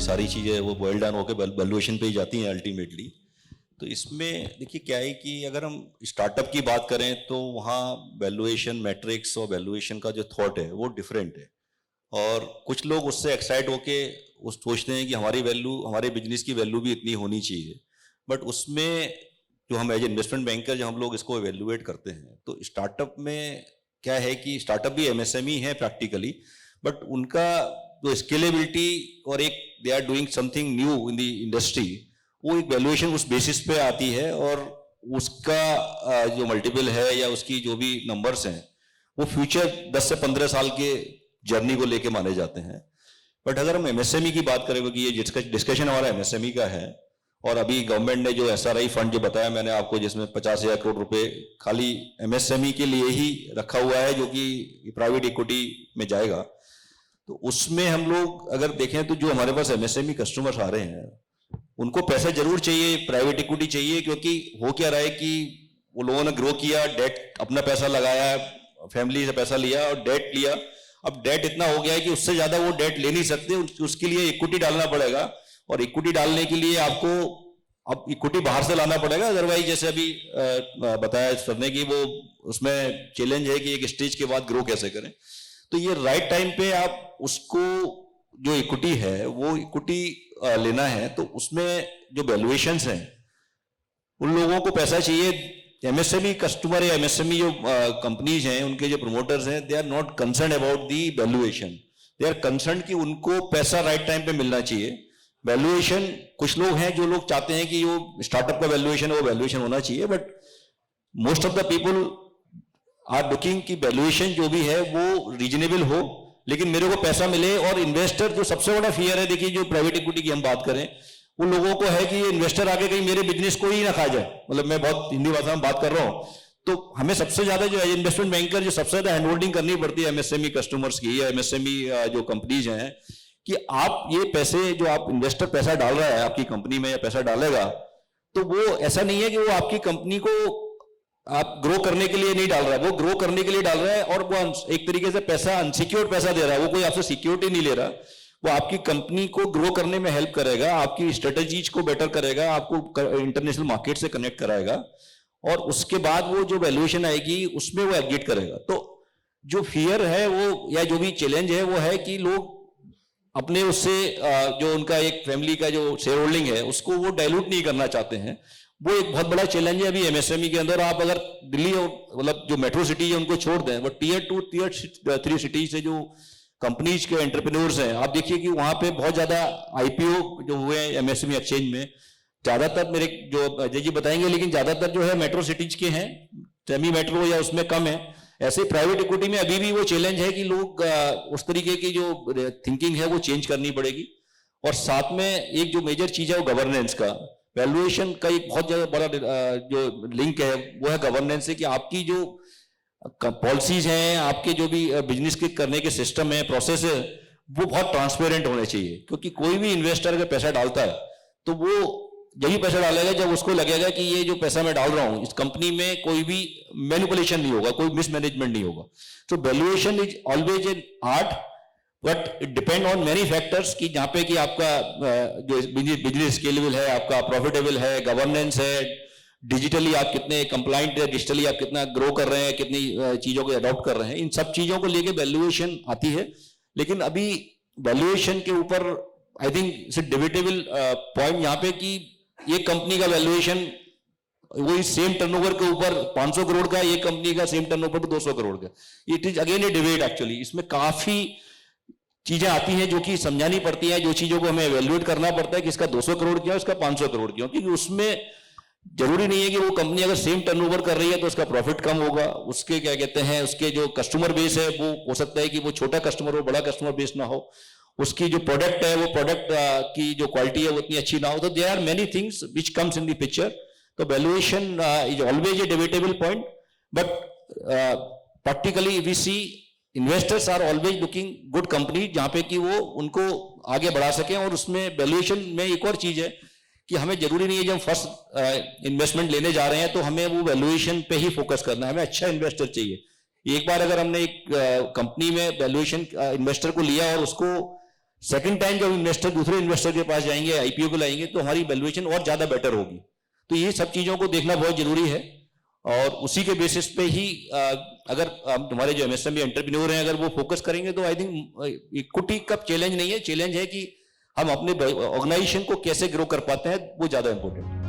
सारी चीज़ें वो बॉयल डाउन होकर वैल्यूएशन पे ही जाती हैं अल्टीमेटली। तो इसमें देखिए क्या है कि अगर हम स्टार्टअप की बात करें तो वहाँ वैल्यूएशन मैट्रिक्स और वैल्यूएशन का जो थॉट है वो डिफरेंट है। और कुछ लोग उससे एक्साइट होके उस सोचते हैं कि हमारी वैल्यू, हमारे बिजनेस की वैल्यू भी इतनी होनी चाहिए। बट उसमें जो हम एज इन्वेस्टमेंट बैंकर जब हम लोग इसको एवेल्युएट करते हैं तो स्टार्टअप में क्या है कि स्टार्टअप भी एमएसएमई है प्रैक्टिकली, बट उनका जो स्केलेबिलिटी और एक they are doing something new in the industry, वो एक वैल्यूएशन उस बेसिस पे आती है और उसका जो मल्टीपल है या उसकी जो भी नंबर्स हैं वो फ्यूचर 10 से 15 साल के जर्नी को लेके माने जाते हैं। बट अगर हम एमएसएमई की बात करें, क्योंकि ये डिस्कशन हमारा एमएसएमई का है, और अभी गवर्नमेंट ने जो एसआरआई फंड जो बताया मैंने आपको, जिसमें 50,000 करोड़ रुपए खाली एमएसएमई के लिए ही रखा हुआ है जो कि प्राइवेट इक्विटी में जाएगा, तो उसमें हम लोग अगर देखें तो जो हमारे पास एमएसएमई कस्टमर्स आ रहे हैं उनको पैसा जरूर चाहिए, प्राइवेट इक्विटी चाहिए, क्योंकि हो क्या रहा है कि वो लोगों ने ग्रो किया, डेट अपना पैसा लगाया, फैमिली से पैसा लिया और डेट लिया। अब डेट इतना हो गया है कि उससे ज्यादा वो डेट ले नहीं सकते, उसके लिए इक्विटी डालना पड़ेगा, और इक्विटी डालने के लिए आपको अब इक्विटी बाहर से लाना पड़ेगा। अदरवाइज जैसे अभी बताया सर ने कि वो उसमें चैलेंज है कि एक स्टेज के बाद ग्रो कैसे करें। तो ये राइट टाइम पे आप उसको जो इक्विटी है वो इक्विटी लेना है, तो उसमें जो वैल्यूएशंस हैं उन लोगों को पैसा चाहिए। एमएसएमई कस्टमर या एमएसएमई जो कंपनीज हैं उनके जो प्रोमोटर्स हैं, they are not concern about the valuation, they are concern कि उनको पैसा राइट टाइम पे मिलना चाहिए। वैल्यूएशन कुछ लोग हैं जो लोग चाहते हैं कि जो स्टार्टअप का वैल्यूएशन है वो वैल्यूएशन होना चाहिए, but most of the people are looking कि वैल्यूएशन जो भी है वो रीजनेबल हो, लेकिन मेरे को पैसा मिले। और इन्वेस्टर जो सबसे बड़ा फियर है, देखिए जो प्राइवेट इक्विटी की हम बात करें, उन लोगों को है कि ये इन्वेस्टर आके कहीं मेरे बिजनेस को ही ना खा जाए, मतलब मैं बहुत हिंदी भाषा में बात कर रहा हूं। तो हमें सबसे ज्यादा जो इन्वेस्टमेंट बैंकर जो सबसे ज्यादा हैंड होल्डिंग करनी पड़ती है एमएसएमई कस्टमर्स की या एमएसएमई जो कंपनीज हैं, कि आप ये पैसे जो आप इन्वेस्टर पैसा डाल रहा है आपकी कंपनी में या पैसा डालेगा, तो वो ऐसा नहीं है कि वो आपकी कंपनी को आप ग्रो करने के लिए नहीं डाल रहा है, वो ग्रो करने के लिए डाल रहा है, और वो एक तरीके से पैसा अनसिक्योर्ड पैसा दे रहा है, वो कोई आपसे सिक्योरिटी नहीं ले रहा। वो आपकी कंपनी को ग्रो करने में हेल्प करेगा, आपकी स्ट्रेटेजीज को बेटर करेगा, आपको इंटरनेशनल मार्केट से कनेक्ट कराएगा, और उसके बाद वो जो वैल्यूएशन आएगी उसमें वो एग्जिट करेगा। तो जो फियर है वो या जो भी चैलेंज है वो है कि लोग अपने उससे जो उनका एक फैमिली का जो शेयर होल्डिंग है उसको वो डाइल्यूट नहीं करना चाहते हैं। वो एक बहुत बड़ा चैलेंज है अभी एमएसएमई के अंदर। आप अगर दिल्ली मतलब जो मेट्रो सिटी है उनको छोड़ दें, वो टीयर 2 टीयर 3 सिटी से जो कंपनीज के एंटरप्रेन्योर्स हैं, आप देखिए कि वहां पे बहुत ज्यादा आईपीओ जो हुए हैं एमएसएमई एक्सचेंज में, ज्यादातर मेरे जो अजय जी बताएंगे, लेकिन ज्यादातर जो है मेट्रो सिटीज के हैं, सेमी मेट्रो या उसमें कम है। ऐसे प्राइवेट इक्विटी में अभी भी वो चैलेंज है कि लोग उस तरीके की जो थिंकिंग है वो चेंज करनी पड़ेगी। और साथ में एक जो मेजर चीज है वो गवर्नेंस का, वैल्यूएशन का एक बहुत ज्यादा बड़ा जो लिंक है वो है गवर्नेंस से, कि आपकी जो पॉलिसीज हैं, आपके जो भी बिजनेस के करने के सिस्टम है, प्रोसेस है, वो बहुत ट्रांसपेरेंट होने चाहिए। क्योंकि कोई भी इन्वेस्टर अगर पैसा डालता है तो वो यही पैसा डालेगा जब उसको लगेगा कि ये जो पैसा मैं डाल रहा हूं इस कंपनी में कोई भी मैनिपुलेशन नहीं होगा, कोई मिसमैनेजमेंट नहीं होगा। तो valuation is always an art, but it depend on many factors, कि जहां पे कि आपका जो बिजनेस स्केलेबल है, आपका प्रॉफिटेबल है, गवर्नेंस है, डिजिटली आप कितने कंप्लाइंट है, डिजिटली आप कितना ग्रो कर रहे हैं, कितनी चीजों को अडॉप्ट कर रहे हैं, इन सब चीजों को लेके वैल्यूएशन आती है। लेकिन अभी वैल्यूएशन के ऊपर I think it's debatable point यहाँ पे कि ये कंपनी का वैल्यूएशन वही सेम टर्नओवर के ऊपर 500 करोड़ का, ये कंपनी का सेम टर्नओवर पे 200 करोड़ का। It is again A debate actually. इसमें काफी चीजें आती हैं जो कि समझानी पड़ती हैं, जो चीजों को हमें एवेल्युएट करना पड़ता है कि इसका 200 करोड़ क्यों, इसका 500 करोड़ क्यों। क्योंकि उसमें जरूरी नहीं है कि वो कंपनी अगर सेम टर्नओवर कर रही है तो उसका प्रॉफिट कम होगा, उसके क्या कहते हैं उसके जो कस्टमर बेस है वो हो सकता है कि वो छोटा कस्टमर हो, बड़ा कस्टमर बेस ना हो, उसकी जो प्रोडक्ट है वो प्रोडक्ट की जो क्वालिटी है वो इतनी अच्छी ना हो। तो there are many things which comes in the picture. तो valuation is always a debatable point, but practically we see investors are always looking good company जहां पे कि वो उनको आगे बढ़ा सकें। और उसमें वैल्यूएशन में एक और चीज है कि हमें जरूरी नहीं है जब फर्स्ट इन्वेस्टमेंट लेने जा रहे हैं तो हमें वो वैल्यूएशन पे ही फोकस करना है, हमें अच्छा इन्वेस्टर चाहिए। एक बार अगर हमने एक कंपनी में वैल्यूएशन इन्वेस्टर को लिया और उसको सेकंड टाइम जब इन्वेस्टर दूसरे इन्वेस्टर के पास जाएंगे, आईपीओ को लाएंगे, तो हमारी वैल्यूएशन और ज्यादा बेटर होगी। तो ये सब चीजों को देखना बहुत जरूरी है और उसी के बेसिस पे ही अगर तुम्हारे जो एमएसएमई एंटरप्रेन्योर हैं अगर वो फोकस करेंगे तो आई थिंक इक्विटी का चैलेंज नहीं है, चैलेंज है कि हम अपने ऑर्गेनाइजेशन को कैसे ग्रो कर पाते हैं, वो ज्यादा इंपॉर्टेंट है।